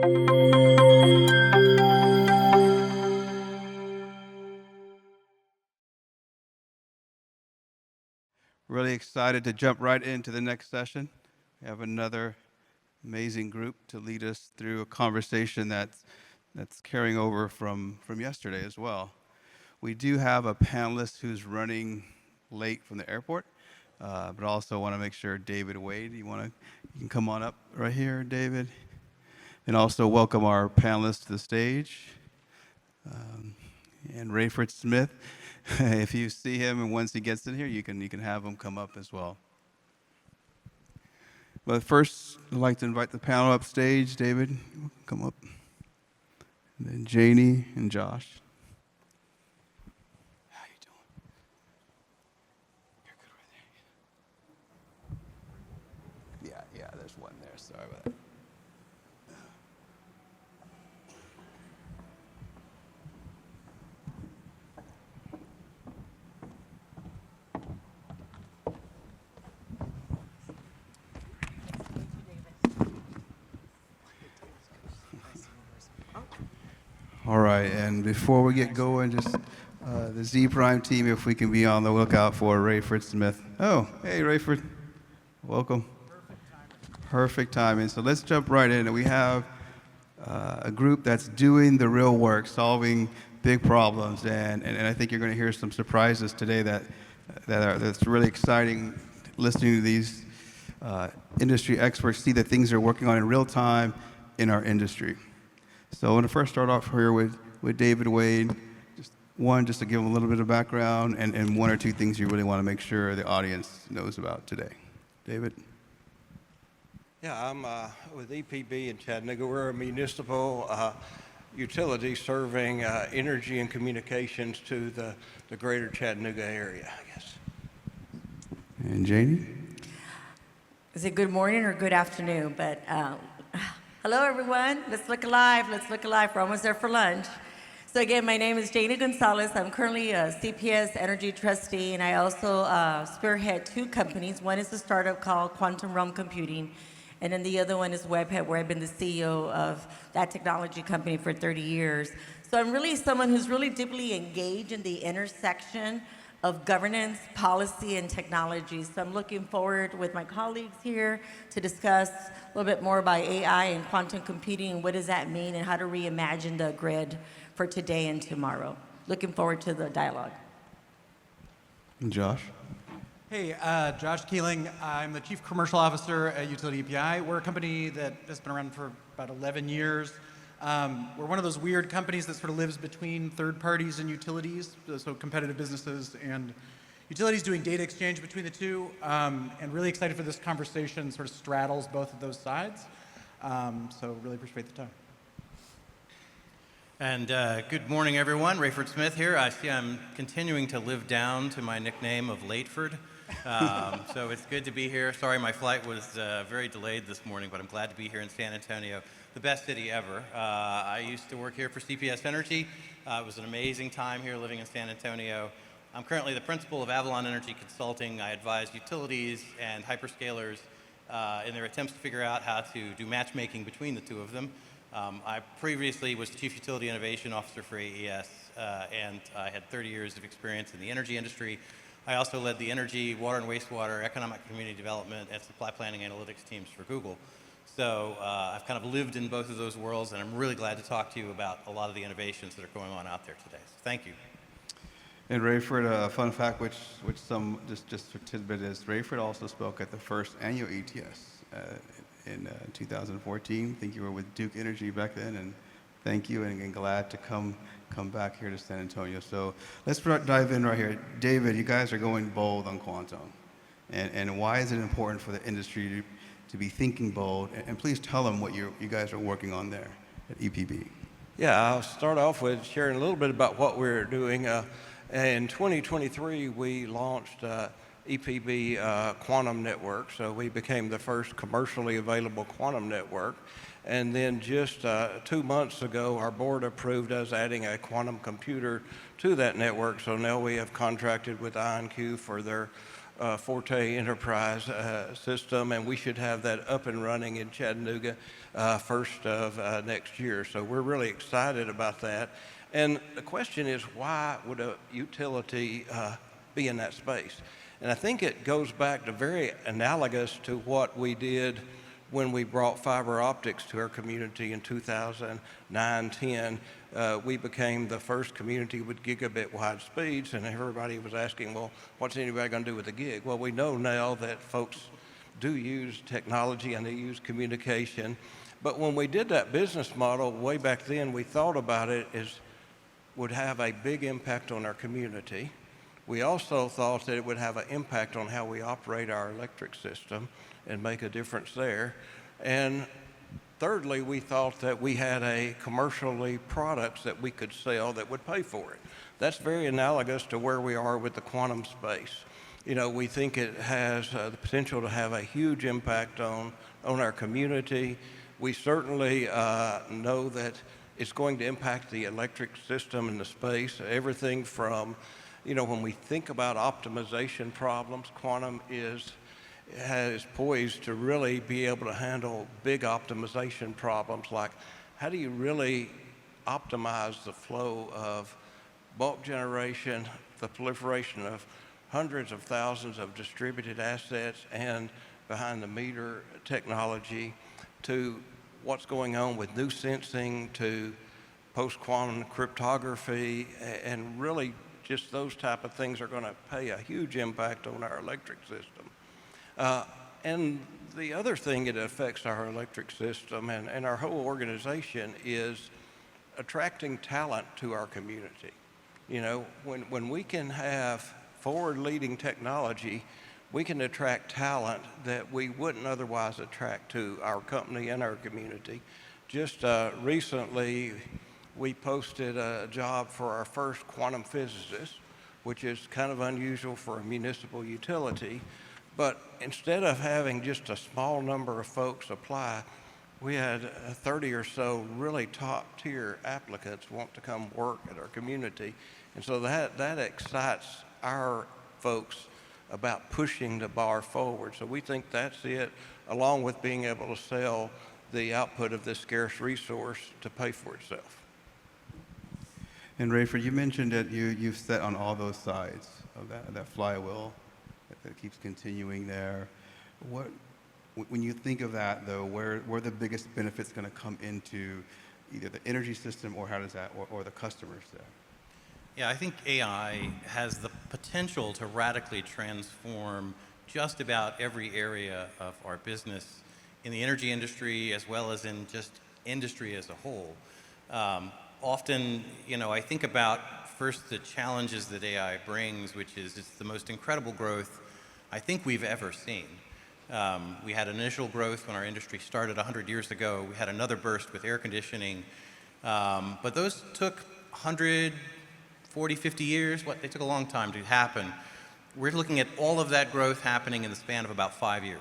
Really excited to jump right into the next session. We have another amazing group to lead us through a conversation that's carrying over from yesterday as well. We do have a panelist who's running late from the airport, but also want to make sure David Wade, you can come on up right here, David, and also welcome our panelists to the stage, and Raiford Smith. If you see him and once he gets in here, you can have him come up as well. But first, I'd like to invite the panel up stage. David, come up. And then Janie and Josh. How you doing? You're good right there. Yeah, there's one there. Sorry about that. All right, and before we get going, just the Zpryme team, if we can be on the lookout for Raiford Smith. Oh, hey, Raiford. Welcome. Perfect timing. So let's jump right in. We have a group that's doing the real work, solving big problems, and I think you're going to hear some surprises today that's really exciting, listening to these industry experts see the things they're working on in real time in our industry. So I want to first start off here with David Wade. Just to give him a little bit of background and one or two things you really want to make sure the audience knows about today. David? Yeah, I'm with EPB in Chattanooga. We're a municipal utility serving energy and communications to the greater Chattanooga area, I guess. And Janie? Is it good morning or good afternoon? But hello, everyone. Let's look alive. Let's look alive. We're almost there for lunch. So again, my name is Janie Gonzalez. I'm currently a CPS Energy Trustee, and I also spearhead two companies. One is a startup called Quantum Realm Computing, and then the other one is Webhead, where I've been the CEO of that technology company for 30 years. So I'm really someone who's really deeply engaged in the intersection of governance, policy, and technology. So I'm looking forward with my colleagues here to discuss a little bit more about AI and quantum computing, and what does that mean, and how to reimagine the grid for today and tomorrow. Looking forward to the dialogue. And Josh? Hey, Josh Keeling. I'm the Chief Commercial Officer at UtilityAPI. We're a company that has been around for about 11 years. We're one of those weird companies that sort of lives between third parties and utilities, so competitive businesses and utilities, doing data exchange between the two, and really excited for this conversation, sort of straddles both of those sides. So really appreciate the time. And good morning, everyone. Raiford Smith here. I see I'm continuing to live down to my nickname of Lateford. So it's good to be here. Sorry, my flight was very delayed this morning, but I'm glad to be here in San Antonio, the best city ever. I used to work here for CPS Energy. It was an amazing time here living in San Antonio. I'm currently the principal of Avalon Energy Consulting. I advise utilities and hyperscalers in their attempts to figure out how to do matchmaking between the two of them. I previously was the Chief Utility Innovation Officer for AES, and I had 30 years of experience in the energy industry. I also led the energy, water and wastewater, economic community development, and supply planning analytics teams for Google. So I've kind of lived in both of those worlds, and I'm really glad to talk to you about a lot of the innovations that are going on out there today. So thank you. And Raiford, a fun fact, which some just for tidbit is, Raiford also spoke at the first annual ETS in 2014. I think you were with Duke Energy back then, and thank you, and glad to come back here to San Antonio. So let's dive in right here. David, you guys are going bold on quantum, and why is it important for the industry to be thinking bold? And please tell them what you guys are working on there at EPB. Yeah, I'll start off with sharing a little bit about what we're doing. In 2023, we launched EPB Quantum Network, so we became the first commercially available quantum network. And then just 2 months ago, our board approved us adding a quantum computer to that network, so now we have contracted with IonQ for their Forte Enterprise system, and we should have that up and running in Chattanooga first of next year. So we're really excited about that. And the question is, why would a utility be in that space? And I think it goes back to very analogous to what we did when we brought fiber optics to our community in 2009-10. We became the first community with gigabit wide speeds, and everybody was asking, well, what's anybody going to do with a gig? Well, we know now that folks do use technology and they use communication. But when we did that business model way back then, we thought about it as would have a big impact on our community. We also thought that it would have an impact on how we operate our electric system and make a difference there. And thirdly, we thought that we had a commercially products that we could sell that would pay for it. That's very analogous to where we are with the quantum space. You know, we think it has the potential to have a huge impact on our community. We certainly know that it's going to impact the electric system in the space. Everything from, you know, when we think about optimization problems, quantum is poised to really be able to handle big optimization problems, like how do you really optimize the flow of bulk generation, the proliferation of hundreds of thousands of distributed assets and behind the meter technology, to what's going on with new sensing, to post-quantum cryptography, and really just those type of things are going to pay a huge impact on our electric system. And the other thing that affects our electric system and our whole organization is attracting talent to our community. You know, when we can have forward-leading technology, we can attract talent that we wouldn't otherwise attract to our company and our community. Just recently, we posted a job for our first quantum physicist, which is kind of unusual for a municipal utility. But instead of having just a small number of folks apply, we had 30 or so really top-tier applicants want to come work at our community. And so that excites our folks about pushing the bar forward. So we think that's it, along with being able to sell the output of this scarce resource to pay for itself. And Raiford, you mentioned that you've set on all those sides of that flywheel that keeps continuing there. When you think of that, though, where the biggest benefits going to come into either the energy system, or how does that, or the customers there? Yeah, I think AI has the potential to radically transform just about every area of our business in the energy industry as well as in just industry as a whole. Often, you know, I think about first the challenges that AI brings, which is it's the most incredible growth I think we've ever seen. We had initial growth when our industry started 100 years ago. We had another burst with air conditioning. But those took 100, 40, 50 years. They took a long time to happen. We're looking at all of that growth happening in the span of about 5 years.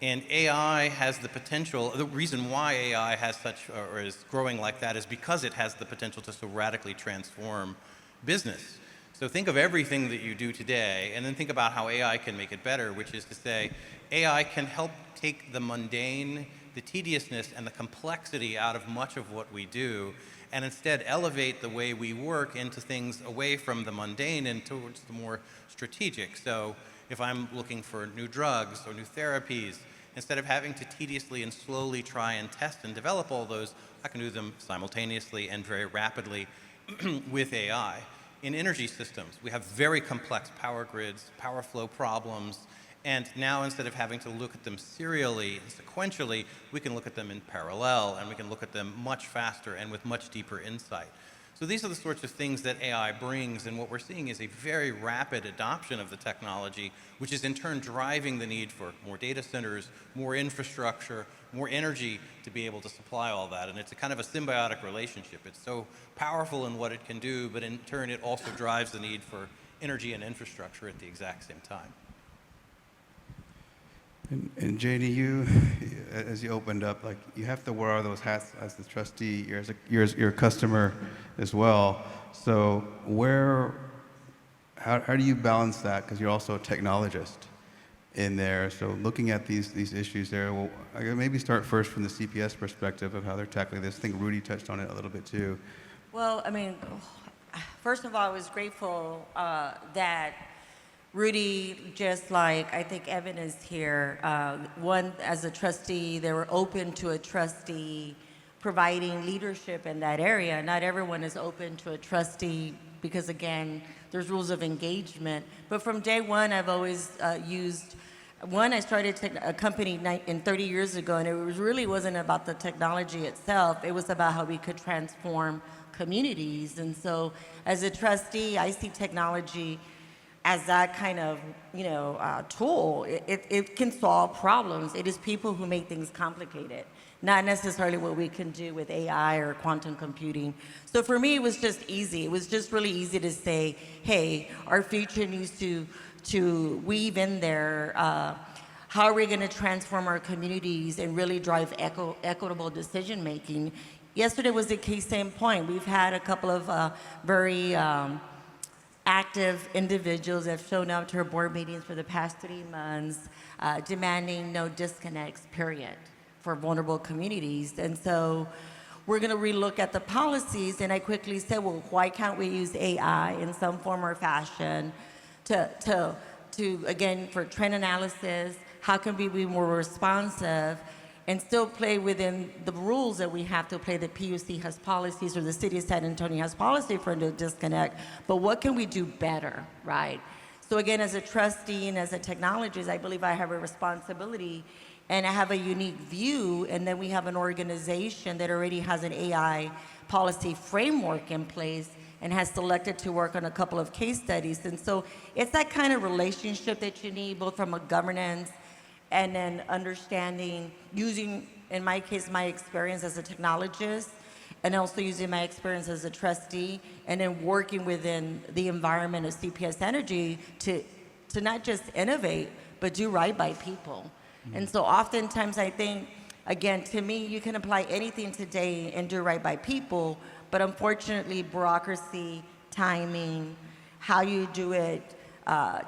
And AI has the potential, the reason why AI has such, or is growing like that, is because it has the potential to so radically transform business. So think of everything that you do today, and then think about how AI can make it better, which is to say, AI can help take the mundane, the tediousness, and the complexity out of much of what we do, and instead elevate the way we work into things away from the mundane and towards the more strategic. So if I'm looking for new drugs or new therapies, instead of having to tediously and slowly try and test and develop all those, I can do them simultaneously and very rapidly with AI. In energy systems, we have very complex power grids, power flow problems, and now instead of having to look at them serially and sequentially, we can look at them in parallel, and we can look at them much faster and with much deeper insight. So these are the sorts of things that AI brings, and what we're seeing is a very rapid adoption of the technology, which is in turn driving the need for more data centers, more infrastructure, more energy to be able to supply all that. And it's a kind of a symbiotic relationship. It's so powerful in what it can do, but in turn it also drives the need for energy and infrastructure at the exact same time. And Janie, you, as you opened up, like you have to wear all those hats as the trustee. You're a customer as well. So how do you balance that? Because you're also a technologist in there. So looking at these issues there, well, I gotta maybe start first from the CPS perspective of how they're tackling this. I think Rudy touched on it a little bit too. Well, I mean, first of all, I was grateful that Rudy, just like I think Evan is here, one, as a trustee, they were open to a trustee providing leadership in that area. Not everyone is open to a trustee because, again, there's rules of engagement. But from day one, I've always used, one, I started a company 30 years ago, and it really wasn't about the technology itself. It was about how we could transform communities. And so as a trustee, I see technology as that kind of, tool. It can solve problems. It is people who make things complicated, not necessarily what we can do with AI or quantum computing. So for me, it was just easy. It was just really easy to say, hey, our future needs to weave in there how are we going to transform our communities and really drive equitable decision making. Yesterday was the case in point. We've had a couple of very active individuals that have shown up to our board meetings for the past 3 months, demanding no disconnects, period, for vulnerable communities. And so we're going to relook at the policies, and I quickly said, well, why can't we use AI in some form or fashion to again, for trend analysis, how can we be more responsive and still play within the rules that we have to play. The PUC has policies, or the city of San Antonio has policy for no disconnect, but what can we do better, right? So again, as a trustee and as a technologist, I believe I have a responsibility and I have a unique view, and then we have an organization that already has an AI policy framework in place and has selected to work on a couple of case studies. And so it's that kind of relationship that you need, both from a governance and then understanding, using, in my case, my experience as a technologist, and also using my experience as a trustee, and then working within the environment of CPS Energy to not just innovate, but do right by people. Mm-hmm. And so oftentimes I think, again, to me, you can apply anything today and do right by people, but unfortunately, bureaucracy, timing, how you do it,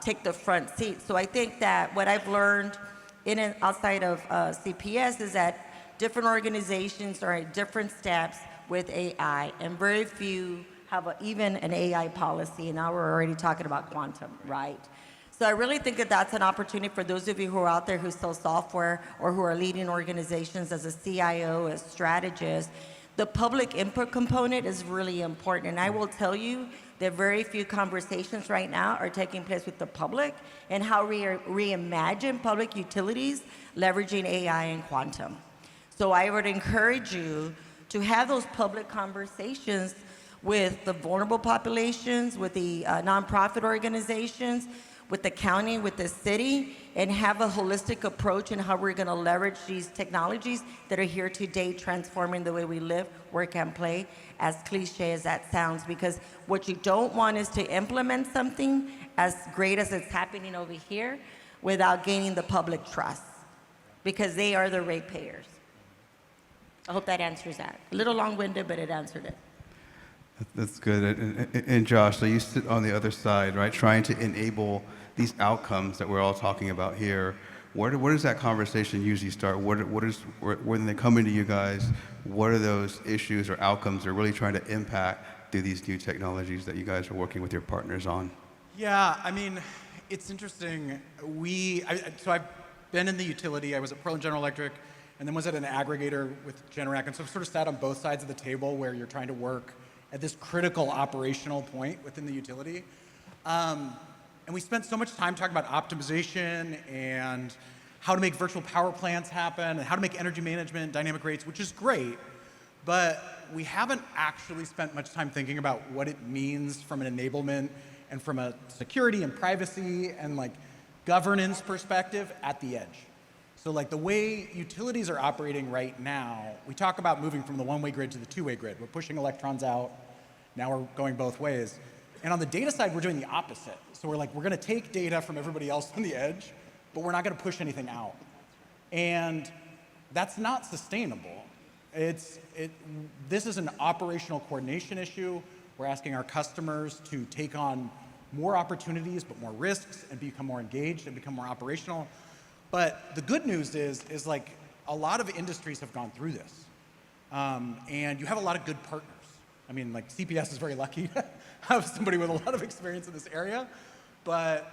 take the front seat. So I think that what I've learned in and outside of CPS is that different organizations are at different steps with AI, and very few have even an AI policy, and now we're already talking about quantum, right? So I really think that that's an opportunity for those of you who are out there who sell software or who are leading organizations as a CIO, as strategist. The public input component is really important, and I will tell you that very few conversations right now are taking place with the public and how we reimagine public utilities leveraging AI and quantum. So I would encourage you to have those public conversations with the vulnerable populations, with the nonprofit organizations, with the county, with the city, and have a holistic approach in how we're going to leverage these technologies that are here today, transforming the way we live, work, and play, as cliche as that sounds. Because what you don't want is to implement something as great as it's happening over here without gaining the public trust, because they are the ratepayers. I hope that answers that. A little long-winded, but it answered it. That's good. And Josh, so you sit on the other side, right, trying to enable these outcomes that we're all talking about here. Where does that conversation usually start? When they come into you guys, what are those issues or outcomes they're really trying to impact through these new technologies that you guys are working with your partners on? Yeah, I mean, it's interesting. So I've been in the utility. I was at Portland General Electric, and then was at an aggregator with Generac, and so I've sort of sat on both sides of the table where you're trying to work at this critical operational point within the utility. And we spent so much time talking about optimization and how to make virtual power plants happen and how to make energy management, dynamic rates, which is great, but we haven't actually spent much time thinking about what it means from an enablement and from a security and privacy and like governance perspective at the edge. So like the way utilities are operating right now, we talk about moving from the one-way grid to the two-way grid. We're pushing electrons out. Now we're going both ways. And on the data side, we're doing the opposite. So we're going to take data from everybody else on the edge, but we're not going to push anything out. And that's not sustainable. This is an operational coordination issue. We're asking our customers to take on more opportunities, but more risks, and become more engaged and become more operational. But the good news is like a lot of industries have gone through this. And you have a lot of good partners. I mean, like CPS is very lucky to have somebody with a lot of experience in this area. But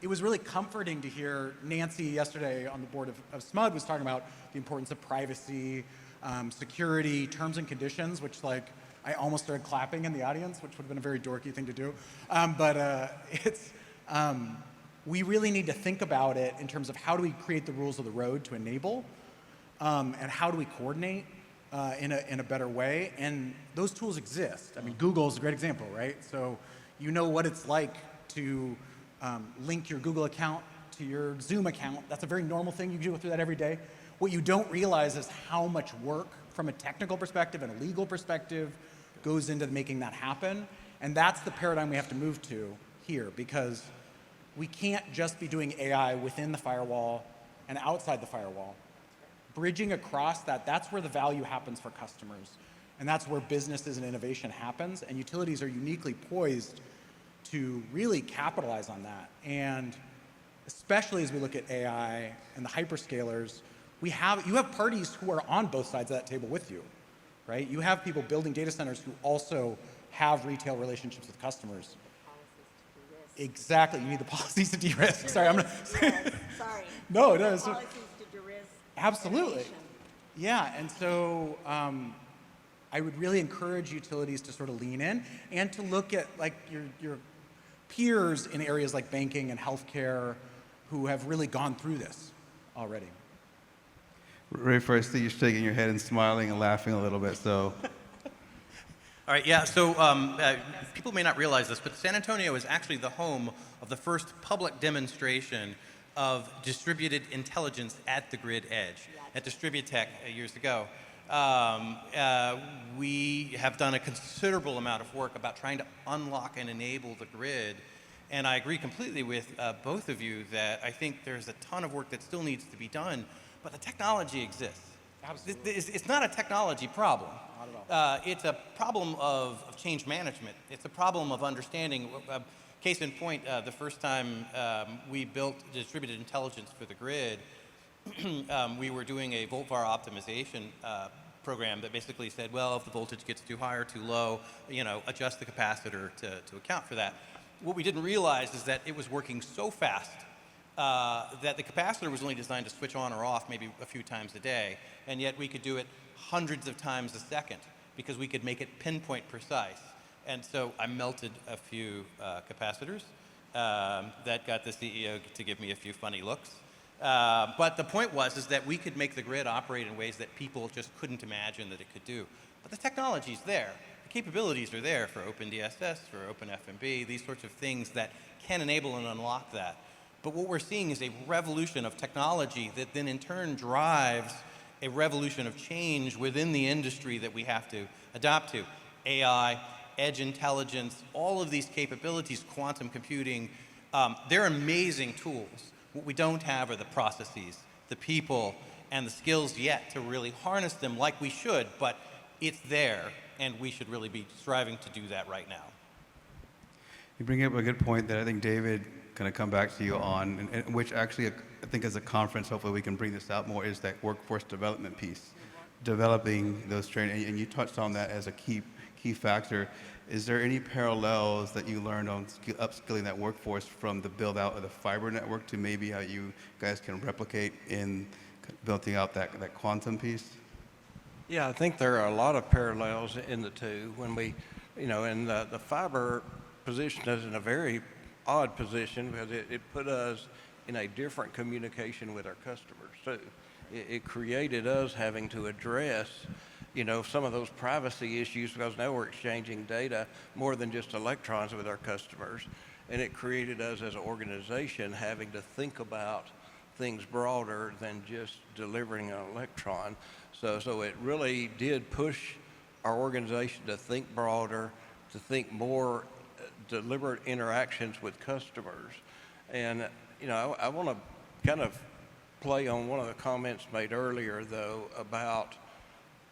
it was really comforting to hear Nancy yesterday on the board of SMUD was talking about the importance of privacy, security, terms and conditions, which like I almost started clapping in the audience, which would have been a very dorky thing to do. We really need to think about it in terms of how do we create the rules of the road to enable, and how do we coordinate in a better way. And those tools exist. I mean, Google is a great example, right? So you know what it's like to link your Google account to your Zoom account. That's a very normal thing. You go through that every day. What you don't realize is how much work from a technical perspective and a legal perspective goes into making that happen. And that's the paradigm we have to move to here, because we can't just be doing AI within the firewall and outside the firewall. Bridging across that, that's where the value happens for customers. And that's where businesses and innovation happens. And utilities are uniquely poised to really capitalize on that. And especially as we look at AI and the hyperscalers, you have parties who are on both sides of that table with you, right? You have people building data centers who also have retail relationships with customers. Exactly, you need the policies to de-risk. Sorry, I'm gonna. Sorry. No. Policies to de-risk. Absolutely. Innovation. Yeah, and so I would really encourage utilities to sort of lean in and to look at like your peers in areas like banking and healthcare who have really gone through this already. Raiford, I see you shaking your head and smiling and laughing a little bit, so. All right, yeah, so people may not realize this, but San Antonio is actually the home of the first public demonstration of distributed intelligence at the grid edge, at Distributech years ago. We have done a considerable amount of work about trying to unlock and enable the grid, and I agree completely with both of you that I think there's a ton of work that still needs to be done, but the technology exists. Absolutely. It's not a technology problem. It's a problem of change management. It's a problem of understanding. Case in point, the first time we built distributed intelligence for the grid, we were doing a volt-var optimization program that basically said, well, if the voltage gets too high or too low, adjust the capacitor to account for that. What we didn't realize is that it was working so fast that the capacitor was only designed to switch on or off maybe a few times a day, and yet we could do it hundreds of times a second because we could make it pinpoint precise. And so I melted a few capacitors. That got the CEO to give me a few funny looks. But the point is that we could make the grid operate in ways that people just couldn't imagine that it could do. But the technology's there. The capabilities are there for OpenDSS, for OpenFMB, these sorts of things that can enable and unlock that. But what we're seeing is a revolution of technology that then in turn drives a revolution of change within the industry that we have to adopt to. AI, edge intelligence, all of these capabilities, quantum computing, they're amazing tools. What we don't have are the processes, the people, and the skills yet to really harness them like we should, but it's there, and we should really be striving to do that right now. You bring up a good point that I think David going to come back to you on, and which actually I think as a conference, hopefully we can bring this out more, is that workforce development piece, developing those training, and you touched on that as a key factor. Is there any parallels that you learned on upskilling that workforce from the build out of the fiber network to maybe how you guys can replicate in building out that quantum piece? Yeah, I think there are a lot of parallels in the two. When we, and the fiber positioned us in a very odd position because it put us in a different communication with our customers too. It created us having to address, some of those privacy issues because now we're exchanging data more than just electrons with our customers. And it created us as an organization having to think about things broader than just delivering an electron. So it really did push our organization to think broader, to think more deliberate interactions with customers. And, I want to kind of play on one of the comments made earlier, though, about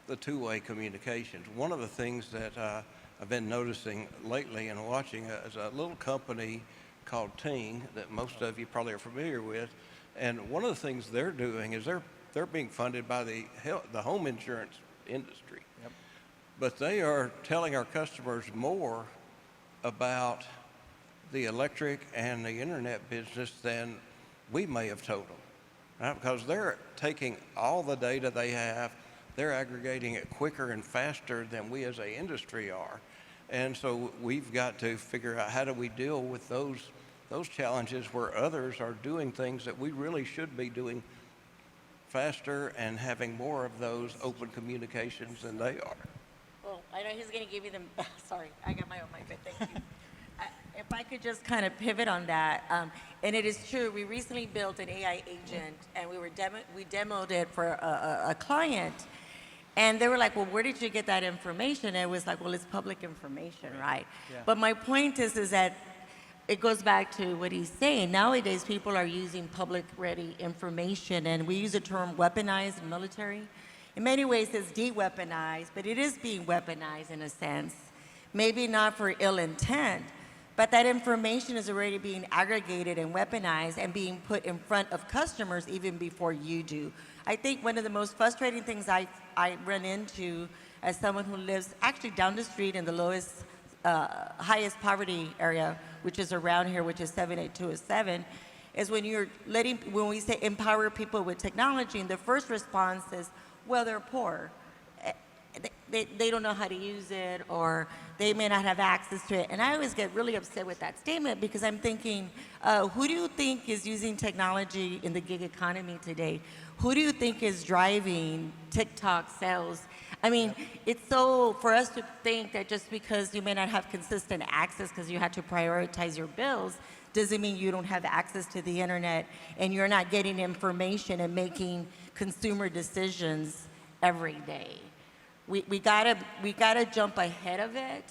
the two-way communications. One of the things that I've been noticing lately and watching is a little company called Ting that most of you probably are familiar with. And one of the things they're doing is they're being funded by the home insurance industry. Yep. But they are telling our customers more about the electric and the internet business than we may have told them, right? Because they're taking all the data they have, they're aggregating it quicker and faster than we as an industry are. And so we've got to figure out how do we deal with those challenges where others are doing things that we really should be doing faster and having more of those open communications than they are. Well, I know he's going to give you the, sorry, I got my own mic, but thank you. If I could just kind of pivot on that, and it is true, we recently built an AI agent, and we demoed it for a client, and they were like, well, where did you get that information? And it was like, well, it's public information, right? Yeah. But my point is that it goes back to what he's saying. Nowadays, people are using public-ready information, and we use the term weaponized in military. In many ways, it's de-weaponized, but it is being weaponized in a sense. Maybe not for ill intent, but that information is already being aggregated and weaponized and being put in front of customers even before you do. I think one of the most frustrating things I run into as someone who lives actually down the street in the lowest, highest poverty area, which is around here, which is 78207, is when we say empower people with technology, and the first response is, well, they're poor. They don't know how to use it, or they may not have access to it. And I always get really upset with that statement because I'm thinking, who do you think is using technology in the gig economy today? Who do you think is driving TikTok sales? I mean, it's so, for us to think that just because you may not have consistent access because you had to prioritize your bills, doesn't mean you don't have access to the internet and you're not getting information and making consumer decisions every day. We gotta jump ahead of it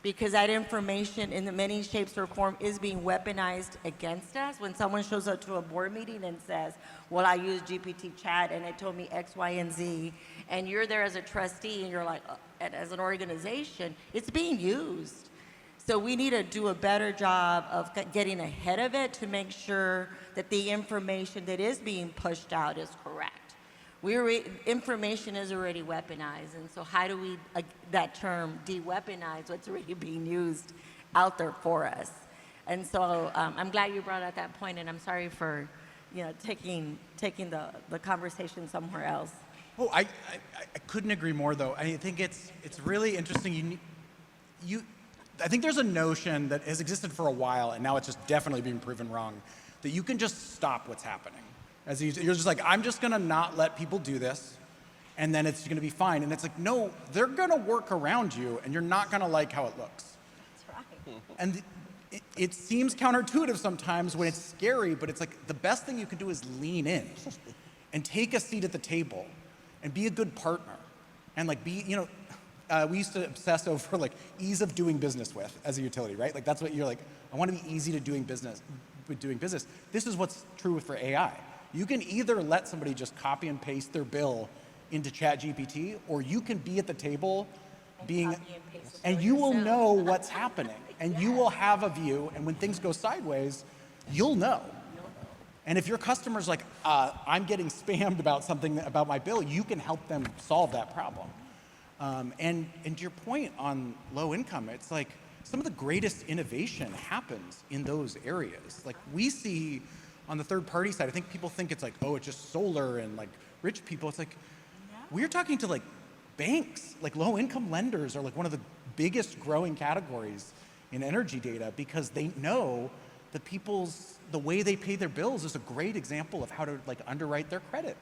because that information in the many shapes or form is being weaponized against us. When someone shows up to a board meeting and says, well, I used GPT chat and it told me X, Y, and Z, and you're there as a trustee and you're like, as an organization, it's being used. So we need to do a better job of getting ahead of it to make sure that the information that is being pushed out is correct. Information is already weaponized, and so how do we, that term, de-weaponize what's already being used out there for us? And so I'm glad you brought out that point, and I'm sorry for, taking the conversation somewhere else. Oh, I couldn't agree more, though. I think it's really interesting. I think there's a notion that has existed for a while, and now it's just definitely being proven wrong, that you can just stop what's happening. You're just like, I'm just gonna not let people do this, and then it's gonna be fine. And it's like, no, they're gonna work around you, and you're not gonna like how it looks. That's right. And it seems counterintuitive sometimes when it's scary, but it's like the best thing you can do is lean in and take a seat at the table and be a good partner. And like we used to obsess over like ease of doing business with as a utility, right? Like that's what you're like, I want to be easy to doing business with doing business. This is what's true for AI. You can either let somebody just copy and paste their bill into ChatGPT, or you can be at the table and you will know what's happening, and you will have a view, and when things go sideways, you'll know. And if your customer's like, I'm getting spammed about something about my bill, you can help them solve that problem. And to your point on low income, it's like some of the greatest innovation happens in those areas. Like we see on the third party side, I think people think it's like, oh, it's just solar and like rich people. It's like, we're talking to like banks, like low income lenders are like one of the biggest growing categories in energy data because they know that the way they pay their bills is a great example of how to like underwrite their credit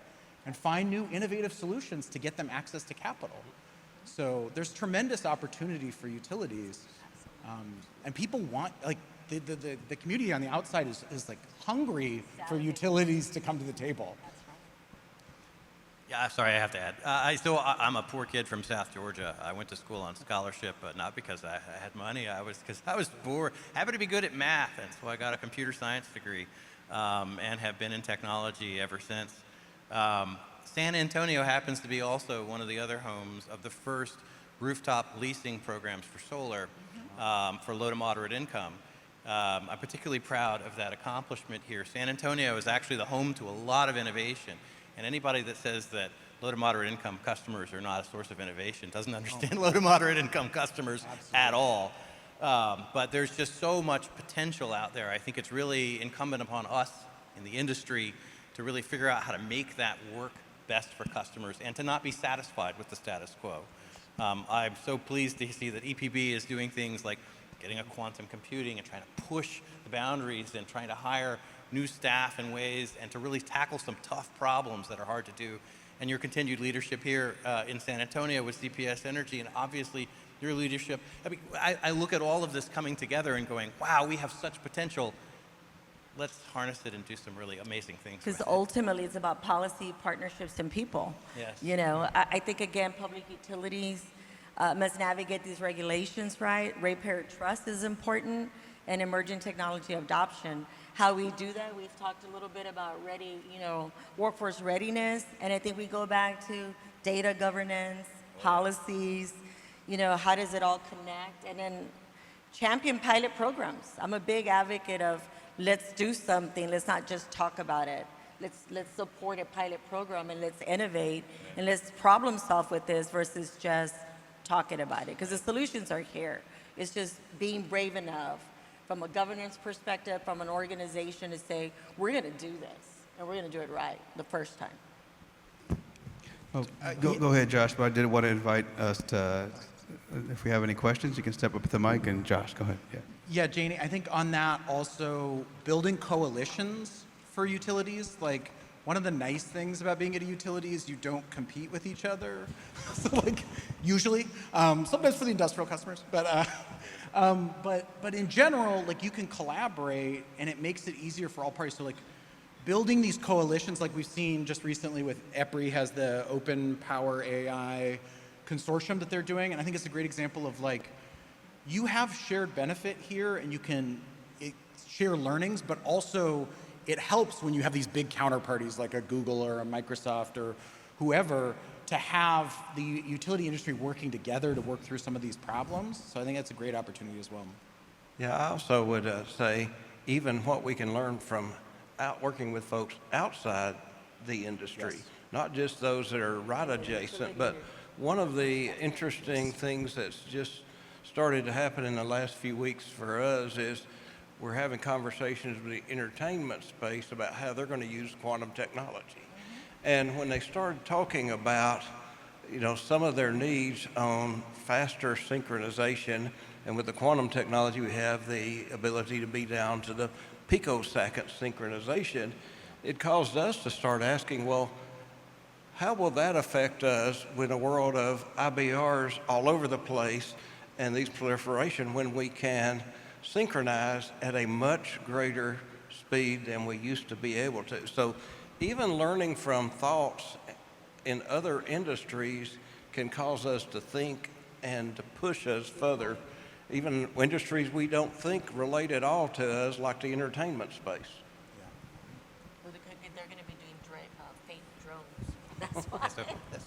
and find new innovative solutions to get them access to capital. So there's tremendous opportunity for utilities. And people want, like, the community on the outside is like hungry for utilities to come to the table. Yeah, sorry, I have to add. I'm a poor kid from South Georgia. I went to school on scholarship, but not because I had money. Because I was bored. Happened to be good at math, and so I got a computer science degree and have been in technology ever since. San Antonio happens to be also one of the other homes of the first rooftop leasing programs for solar for low to moderate income. I'm particularly proud of that accomplishment here. San Antonio is actually the home to a lot of innovation, and anybody that says that low to moderate income customers are not a source of innovation doesn't understand low to moderate income customers at all. But there's just so much potential out there. I think it's really incumbent upon us in the industry to really figure out how to make that work best for customers and to not be satisfied with the status quo. I'm so pleased to see that EPB is doing things like getting a quantum computing and trying to push the boundaries and trying to hire new staff in ways and to really tackle some tough problems that are hard to do. And your continued leadership here in San Antonio with CPS Energy, and obviously your leadership. I mean, I look at all of this coming together and going, wow, we have such potential. Let's harness it and do some really amazing things. Because ultimately it's about policy, partnerships, and people. Yes. You know, I think, again, public utilities must navigate these regulations, right? Ratepayer trust is important, and emerging technology adoption. How we do that, we've talked a little bit about workforce readiness, and I think we go back to data governance, policies, how does it all connect, and then champion pilot programs. I'm a big advocate of let's do something, let's not just talk about it. Let's support a pilot program and let's innovate and let's problem solve with this versus just talking about it, because the solutions are here. It's just being brave enough from a governance perspective, from an organization to say, we're going to do this, and we're going to do it right the first time. Oh, go ahead, Josh, but I did want to invite us to, if we have any questions, you can step up to the mic, and Josh, go ahead. Yeah, Janie, I think on that also, building coalitions for utilities, like one of the nice things about being at a utility is you don't compete with each other. So like, usually, sometimes for the industrial customers, but in general, like you can collaborate and it makes it easier for all parties. So like building these coalitions like we've seen just recently with EPRI has the Open Power AI consortium that they're doing. And I think it's a great example of like, you have shared benefit here and you can share learnings, but also it helps when you have these big counterparties like a Google or a Microsoft or whoever to have the utility industry working together to work through some of these problems. So I think that's a great opportunity as well. Yeah, I also would say even what we can learn from working with folks outside the industry, Yes. not just those that are right adjacent, but one of the interesting things that's just started to happen in the last few weeks for us is we're having conversations with the entertainment space about how they're going to use quantum technology. And when they started talking about, some of their needs on faster synchronization, and with the quantum technology, we have the ability to be down to the picosecond synchronization, it caused us to start asking, well, how will that affect us in a world of IBRs all over the place and these proliferation when we can synchronize at a much greater speed than we used to be able to? So even learning from thoughts in other industries can cause us to think and to push us further, even industries we don't think relate at all to us, like the entertainment space. They're going to be doing fake drones. That's why.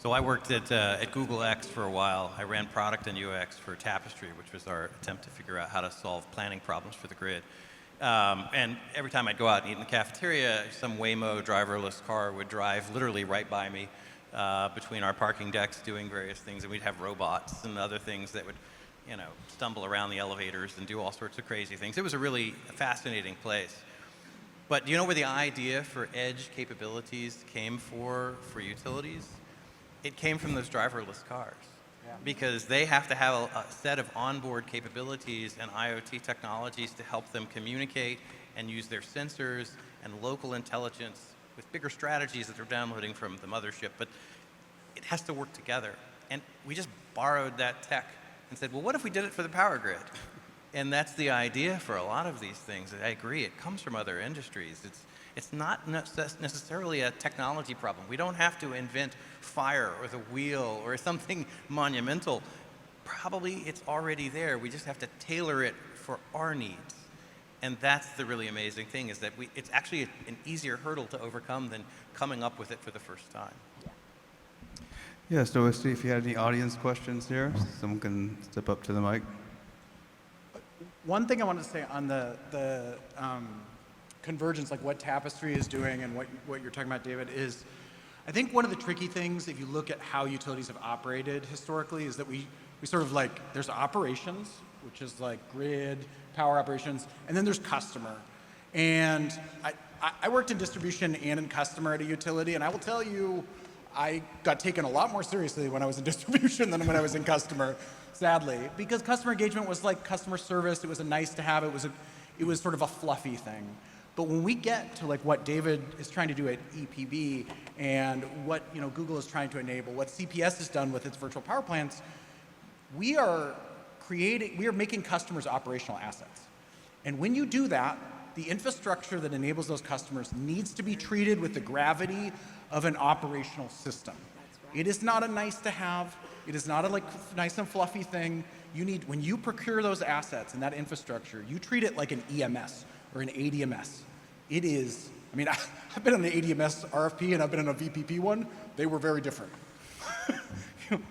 So I worked at Google X for a while. I ran product and UX for Tapestry, which was our attempt to figure out how to solve planning problems for the grid. And every time I'd go out and eat in the cafeteria, some Waymo driverless car would drive literally right by me between our parking decks doing various things. And we'd have robots and other things that would, stumble around the elevators and do all sorts of crazy things. It was a really fascinating place. But do you know where the idea for edge capabilities came for utilities? It came from those driverless cars. Yeah. Because they have to have a set of onboard capabilities and IoT technologies to help them communicate and use their sensors and local intelligence with bigger strategies that they're downloading from the mothership. But it has to work together. And we just borrowed that tech and said, well, what if we did it for the power grid? And that's the idea for a lot of these things. I agree, it comes from other industries. It's not necessarily a technology problem. We don't have to invent fire or the wheel or something monumental. Probably it's already there. We just have to tailor it for our needs. And that's the really amazing thing, is that it's actually an easier hurdle to overcome than coming up with it for the first time. Yeah, so let's see if you had any audience questions here. Someone can step up to the mic. One thing I wanted to say on the convergence, like what Tapestry is doing and what you're talking about, David, is I think one of the tricky things, if you look at how utilities have operated historically, is that we sort of like, there's operations, which is like grid, power operations, and then there's customer. And I worked in distribution and in customer at a utility, and I will tell you, I got taken a lot more seriously when I was in distribution than when I was in customer, sadly, because customer engagement was like customer service. It was a nice to have. It was sort of a fluffy thing. But when we get to like what David is trying to do at EPB and what Google is trying to enable, what CPS has done with its virtual power plants, we are making customers operational assets. And when you do that, the infrastructure that enables those customers needs to be treated with the gravity of an operational system. It is not a nice to have. It is not a like nice and fluffy thing. When you procure those assets and that infrastructure, you treat it like an EMS or an ADMS. It is, I've been on an ADMS RFP and I've been on a VPP one. They were very different.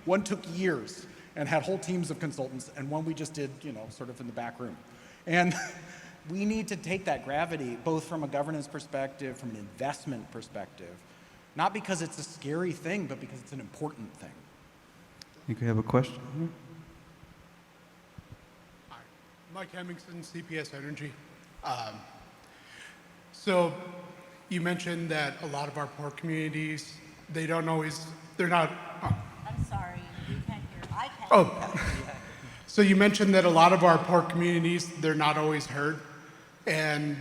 One took years and had whole teams of consultants, and one we just did, sort of in the back room. And we need to take that gravity, both from a governance perspective, from an investment perspective, not because it's a scary thing, but because it's an important thing. You could have a question. Hi, Mike Hemmingson, CPS Energy. So you mentioned that a lot of our poor communities, they're not, I'm sorry, you can't hear. I can't. oh. So you mentioned that a lot of our poor communities, they're not always heard, and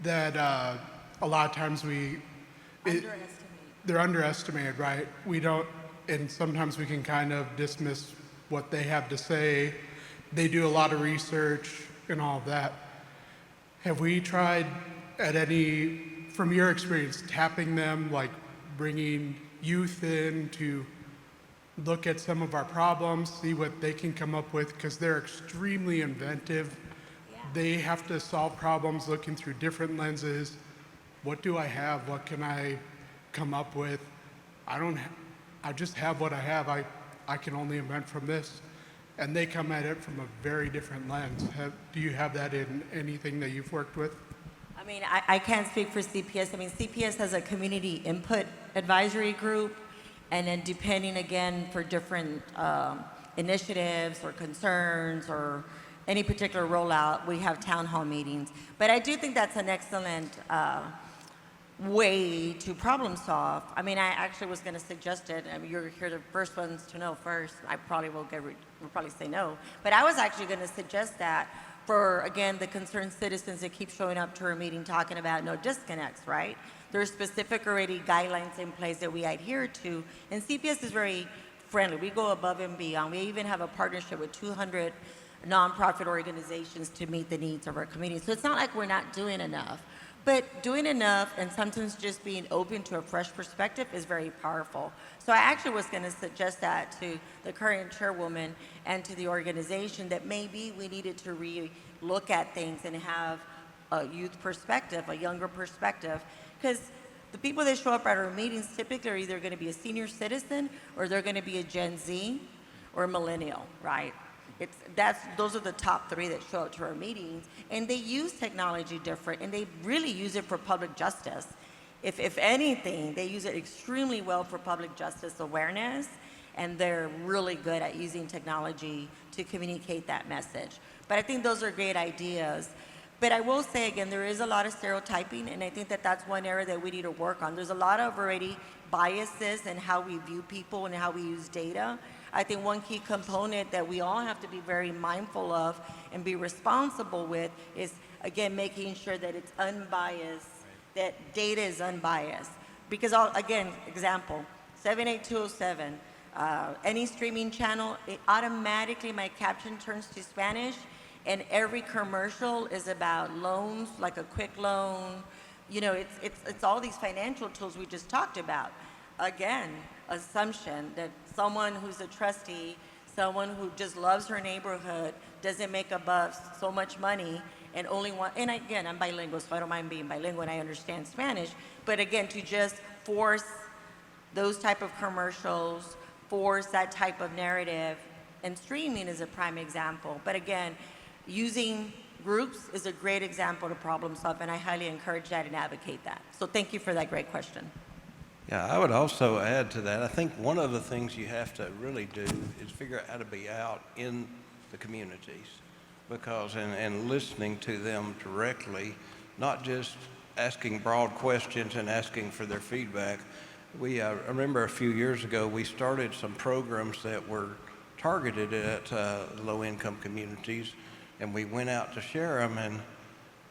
that a lot of times they're underestimated, right? And sometimes we can kind of dismiss what they have to say. They do a lot of research and all of that. Have we tried from your experience, tapping them, like bringing youth in to look at some of our problems, see what they can come up with, because they're extremely inventive. Yeah. They have to solve problems looking through different lenses. What do I have? What can I come up with? I just have what I have. I can only invent from this. And they come at it from a very different lens. Do you have that in anything that you've worked with? I can't speak for CPS. CPS has a community input advisory group, and then depending again for different initiatives or concerns or any particular rollout, we have town hall meetings. But I do think that's an excellent way to problem solve. I actually was going to suggest it. You're here the first ones to know first. I probably will probably say no. But I was actually going to suggest that for, again, the concerned citizens that keep showing up to our meeting talking about no disconnects, right? There's specific already guidelines in place that we adhere to, and CPS is very friendly. We go above and beyond. We even have a partnership with 200 nonprofit organizations to meet the needs of our community. So it's not like we're not doing enough. But doing enough and sometimes just being open to a fresh perspective is very powerful. So I actually was going to suggest that to the current chairwoman and to the organization that maybe we needed to re-look at things and have a youth perspective, a younger perspective. Because the people that show up at our meetings typically are either going to be a senior citizen or they're going to be a Gen Z or a millennial, right? Those are the top three that show up to our meetings, and they use technology different, and they really use it for public justice. If anything, they use it extremely well for public justice awareness, and they're really good at using technology to communicate that message. But I think those are great ideas. But I will say again, there is a lot of stereotyping, and I think that that's one area that we need to work on. There's a lot of already biases in how we view people and how we use data. I think one key component that we all have to be very mindful of and be responsible with is, again, making sure that it's unbiased, that data is unbiased. Because, again, example, 78207, any streaming channel, it automatically, my caption turns to Spanish, and every commercial is about loans, like a quick loan. It's all these financial tools we just talked about. Again, assumption that someone who's a trustee, someone who just loves her neighborhood, doesn't make above so much money, and and again, I'm bilingual, so I don't mind being bilingual and I understand Spanish, but again, to just force those type of commercials, force that type of narrative, and streaming is a prime example. But again, using groups is a great example to problem solve, and I highly encourage that and advocate that. So thank you for that great question. Yeah, I would also add to that, I think one of the things you have to really do is figure out how to be out in the communities, because and listening to them directly, not just asking broad questions and asking for their feedback. I remember a few years ago, we started some programs that were targeted at low-income communities, and we went out to share them, and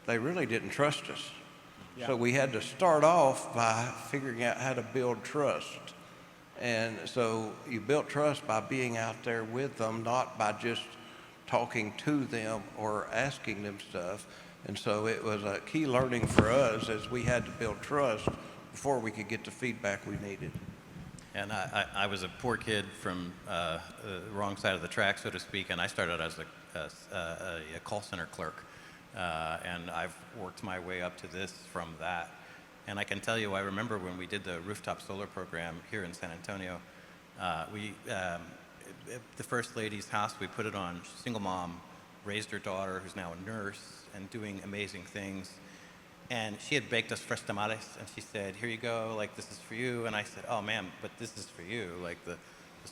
they really didn't trust us. Yeah. So we had to start off by figuring out how to build trust. And so you built trust by being out there with them, not by just talking to them or asking them stuff. And so it was a key learning for us, as we had to build trust before we could get the feedback we needed. And I was a poor kid from the wrong side of the track, so to speak, and I started as a call center clerk. And I've worked my way up to this from that. And I can tell you, I remember when we did the rooftop solar program here in San Antonio, the First Lady's house, we put it on. Single mom, raised her daughter, who's now a nurse, and doing amazing things. And she had baked us fresh tamales, and she said, here you go, like, this is for you. And I said, oh, ma'am, but this is for you, like the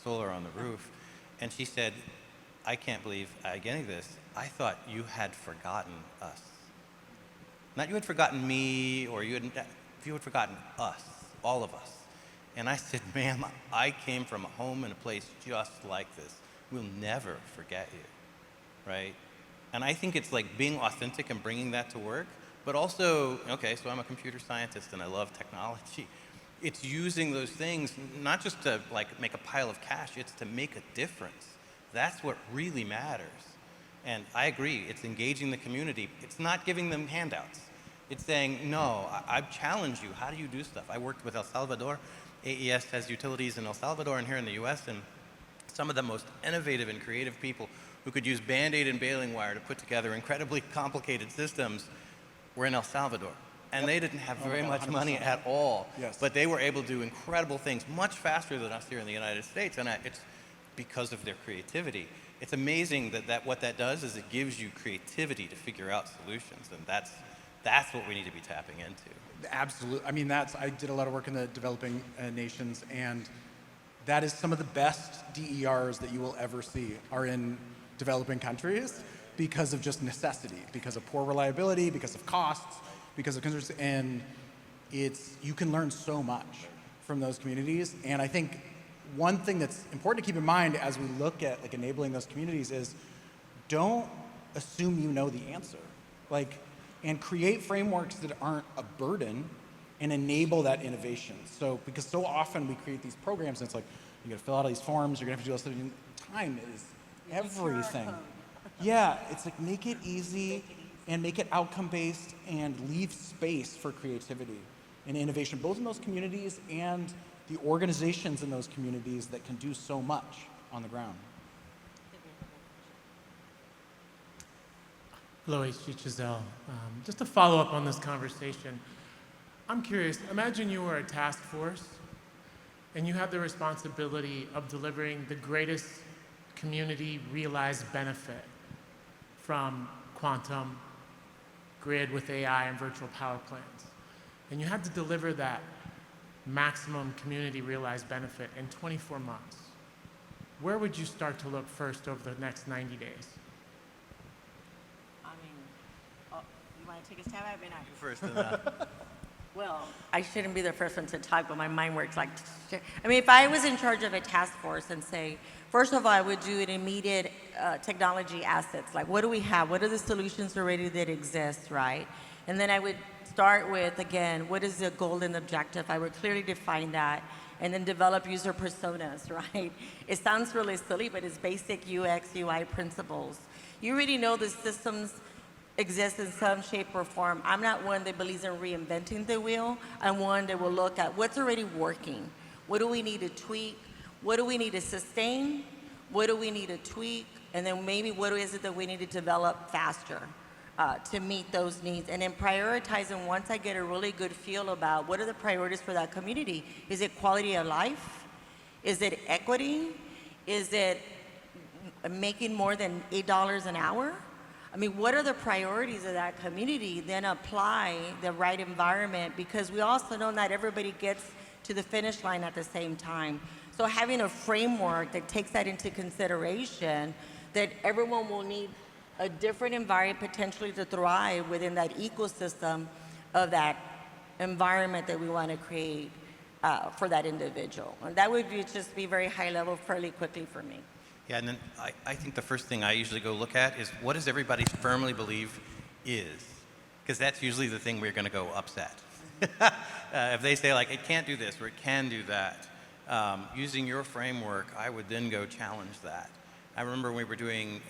solar on the roof. And she said, I can't believe I'm getting this. I thought you had forgotten us. Not you had forgotten me, or you had forgotten us, all of us. And I said, ma'am, I came from a home and a place just like this. We'll never forget you, right? And I think it's like being authentic and bringing that to work, but also, okay, so I'm a computer scientist and I love technology. It's using those things, not just to like make a pile of cash, it's to make a difference. That's what really matters. And I agree, it's engaging the community. It's not giving them handouts. It's saying, no, I challenge you. How do you do stuff? I worked with El Salvador. AES has utilities in El Salvador and here in the US, and some of the most innovative and creative people who could use Band-Aid and baling wire to put together incredibly complicated systems were in El Salvador. And they didn't have very much money at all. Yes. But they were able to do incredible things much faster than us here in the United States. And it's because of their creativity. It's amazing that what that does is it gives you creativity to figure out solutions. And that's what we need to be tapping into. Absolutely. I mean, I did a lot of work in the developing nations, and that is some of the best DERs that you will ever see are in developing countries because of just necessity, because of poor reliability, because of costs, because of concerns, and you can learn so much from those communities. And I think one thing that's important to keep in mind as we look at like enabling those communities is don't assume you know the answer. And create frameworks that aren't a burden and enable that innovation. So, because so often we create these programs and it's like, you gotta fill out all these forms, you're gonna have to do all this stuff. Time is everything. Yeah, it's like make it easy and make it outcome-based and leave space for creativity and innovation, both in those communities and the organizations in those communities that can do so much on the ground. Hello, H.G. Chisel. Just to follow up on this conversation, I'm curious, imagine you were a task force and you have the responsibility of delivering the greatest community realized benefit from quantum, grid with AI, and virtual power plants. And you had to deliver that maximum community realized benefit in 24 months. Where would you start to look first over the next 90 days? You want to take a stab at it? You first. Well, I shouldn't be the first one to talk, but my mind works like shit. I mean, if I was in charge of a task force and say, first of all, I would do an immediate technology assets. Like, what do we have? What are the solutions already that exist, right? And then I would start with, again, what is the goal and objective? I would clearly define that and then develop user personas, right? It sounds really silly, but it's basic UX, UI principles. You already know the systems exist in some shape or form. I'm not one that believes in reinventing the wheel. I'm one that will look at what's already working. What do we need to tweak? What do we need to sustain? What do we need to tweak? And then maybe what is it that we need to develop faster to meet those needs? And then prioritizing, once I get a really good feel about what are the priorities for that community. Is it quality of life? Is it equity? Is it making more than $8 an hour? I mean, what are the priorities of that community? Then apply the right environment, because we also know not everybody gets to the finish line at the same time. So having a framework that takes that into consideration, that everyone will need a different environment potentially to thrive within that ecosystem of that environment that we want to create for that individual. And that would just be very high level fairly quickly for me. Yeah, and then I think the first thing I usually go look at is what does everybody firmly believe is? Because that's usually the thing we're going to go upset. If they say, like, it can't do this or it can do that, using your framework, I would then go challenge that. I remember when we were doing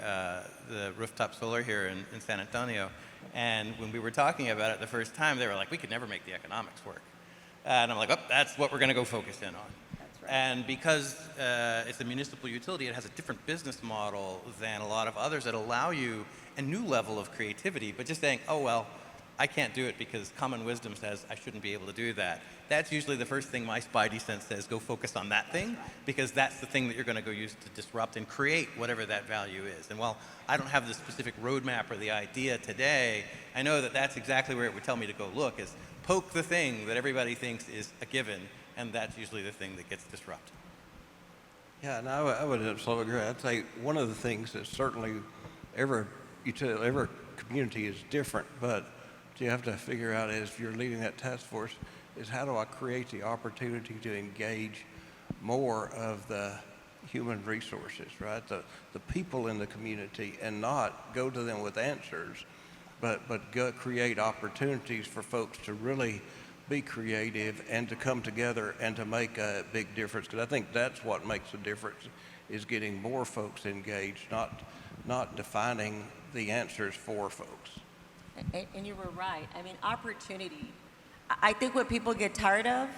the rooftop solar here in San Antonio, and when we were talking about it the first time, they were like, we could never make the economics work. And I'm like, oh, that's what we're going to go focus in on. That's right. And because it's a municipal utility, it has a different business model than a lot of others that allow you a new level of creativity, but just saying, oh, well, I can't do it because common wisdom says I shouldn't be able to do that. That's usually the first thing my spidey sense says, go focus on that thing, because that's the thing that you're going to go use to disrupt and create whatever that value is. And while I don't have the specific roadmap or the idea today, I know that that's exactly where it would tell me to go look, is poke the thing that everybody thinks is a given, and that's usually the thing that gets disrupted. Yeah, and I would absolutely agree. I'd say one of the things that certainly every community is different, but you have to figure out as you're leading that task force is how do I create the opportunity to engage more of the human resources, right? The people in the community, and not go to them with answers, but create opportunities for folks to really be creative and to come together and to make a big difference. Because I think that's what makes a difference, is getting more folks engaged, not defining the answers for folks. And you were right. I mean, opportunity. I think what people get tired of,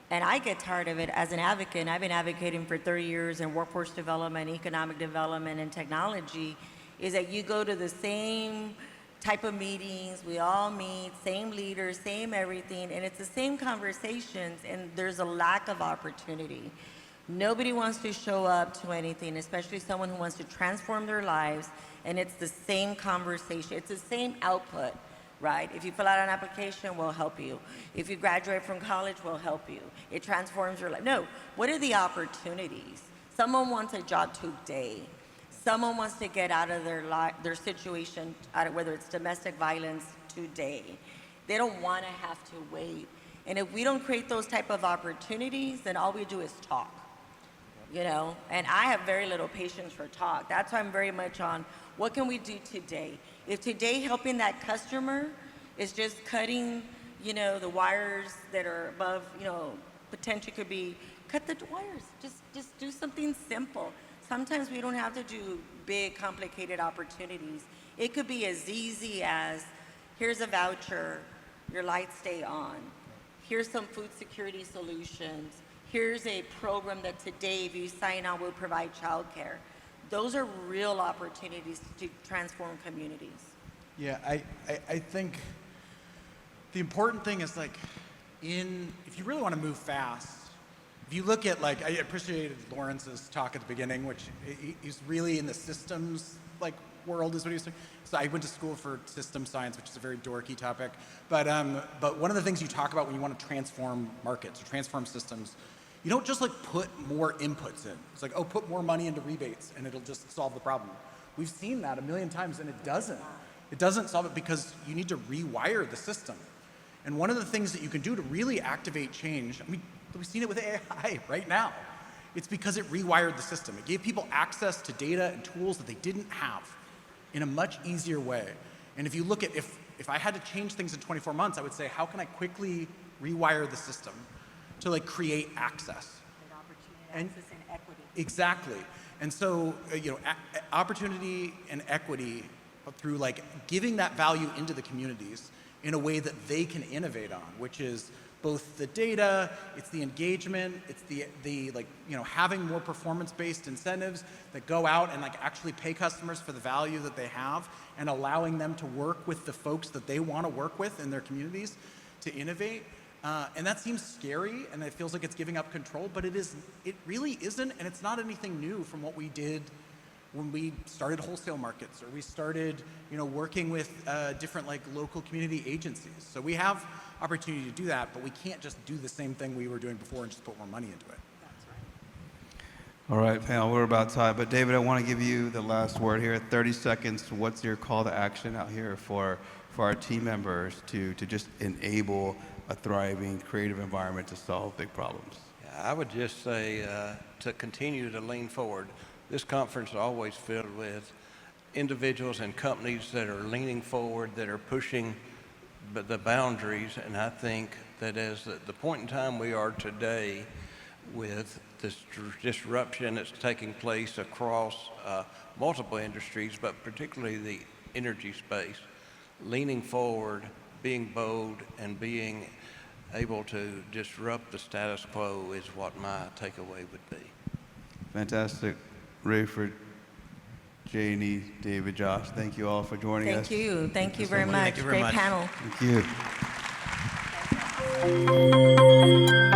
and I get tired of it as an advocate, and I've been advocating for 30 years in workforce development, economic development, and technology, is that you go to the same type of meetings, we all meet, same leaders, same everything, and it's the same conversations, and there's a lack of opportunity. Nobody wants to show up to anything, especially someone who wants to transform their lives, and it's the same conversation. It's the same output, right? If you fill out an application, we'll help you. If you graduate from college, we'll help you. It transforms your life. No, what are the opportunities? Someone wants a job today. Someone wants to get out of their situation, whether it's domestic violence, today. They don't want to have to wait. And if we don't create those type of opportunities, then all we do is talk. You know, and I have very little patience for talk. That's why I'm very much on what can we do today? If today helping that customer is just cutting, you know, the wires that are above, you know, potentially could be, cut the wires. Just do something simple. Sometimes we don't have to do big, complicated opportunities. It could be as easy as, here's a voucher, your lights stay on. Here's some food security solutions. Here's a program that today, if you sign on, will provide childcare. Those are real opportunities to transform communities. Yeah, I think the important thing is, like, if you really want to move fast, if you look at, like, I appreciated Lawrence's talk at the beginning, which he's really in the systems, like, world is what he was saying. So I went to school for system science, which is a very dorky topic. But one of the things you talk about when you want to transform markets or transform systems, you don't just, like, put more inputs in. It's like, oh, put more money into rebates and it'll just solve the problem. We've seen that a million times and it doesn't. It doesn't solve it because you need to rewire the system. And one of the things that you can do to really activate change, I mean, we've seen it with AI right now. It's because it rewired the system. It gave people access to data and tools that they didn't have in a much easier way. And if you look at, if I had to change things in 24 months, I would say, how can I quickly rewire the system to, like, create access? And opportunity, access, and equity. Exactly. And so, you know, opportunity and equity through, like, giving that value into the communities in a way that they can innovate on, which is both the data, it's the engagement, it's the like, you know, having more performance-based incentives that go out and, like, actually pay customers for the value that they have, and allowing them to work with the folks that they want to work with in their communities to innovate. And that seems scary, and it feels like it's giving up control, but it really isn't, and it's not anything new from what we did when we started wholesale markets, or we started, working with different local community agencies. So we have opportunity to do that, but we can't just do the same thing we were doing before and just put more money into it. All right, panel, we're about time. But David, I want to give you the last word here. 30 seconds. What's your call to action out here for our team members to just enable a thriving, creative environment to solve big problems? I would just say to continue to lean forward. This conference is always filled with individuals and companies that are leaning forward, that are pushing the boundaries, and I think that as the point in time we are today with this disruption that's taking place across multiple industries, but particularly the energy space, leaning forward, being bold, and being able to disrupt the status quo is what my takeaway would be. Fantastic. Raiford, Janie, David, Josh, thank you all for joining us. Thank you. Thank you so very much. much. Thank you very Great much. panel. Thank you.